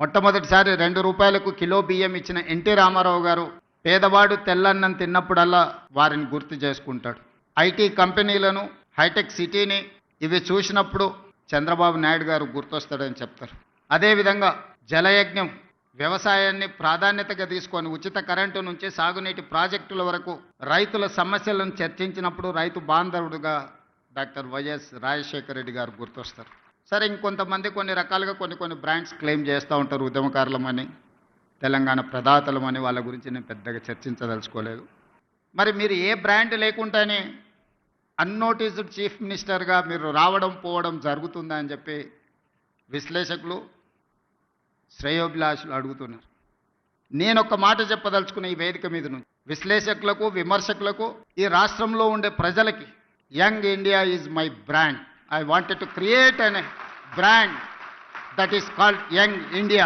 మొట్టమొదటిసారి 2 రూపాయలకు కిలో బియ్యం ఇచ్చిన ఎన్టీ రామారావు గారు పేదవాడు తెల్లన్నం తిన్నప్పుడల్లా వారిని గుర్తు చేసుకుంటాడు. ఐటీ కంపెనీలను, హైటెక్ సిటీని ఇవి చూసినప్పుడు చంద్రబాబు నాయుడు గారు గుర్తొస్తాడని చెప్తారు. అదేవిధంగా జలయజ్ఞం, వ్యవసాయాన్ని ప్రాధాన్యతగా తీసుకొని ఉచిత కరెంటు నుంచి సాగునీటి ప్రాజెక్టుల వరకు రైతుల సమస్యలను చర్చించినప్పుడు రైతు బాంధవుడుగా డాక్టర్ వైఎస్ రాజశేఖర రెడ్డి గారు గుర్తొస్తారు. సరే, ఇంకొంతమంది కొన్ని రకాలుగా కొన్ని బ్రాండ్స్ క్లెయిమ్ చేస్తూ ఉంటారు. ఉద్యమకారులమని, తెలంగాణ ప్రదాతలమని. వాళ్ళ గురించి నేను పెద్దగా చర్చించదలుచుకోలేదు. మరి మీరు ఏ బ్రాండ్ లేకుండానే అన్నోటీస్డ్ చీఫ్ మినిస్టర్గా మీరు రావడం పోవడం జరుగుతుందా అని చెప్పి విశ్లేషకులు, శ్రేయోభిలాషులు అడుగుతున్నారు. నేను ఒక మాట చెప్పదలుచుకున్న ఈ వేదిక మీద నుంచి విశ్లేషకులకు, విమర్శకులకు, ఈ రాష్ట్రంలో ఉండే ప్రజలకి, young India is my brand. I wanted to create a brand that is called Young India.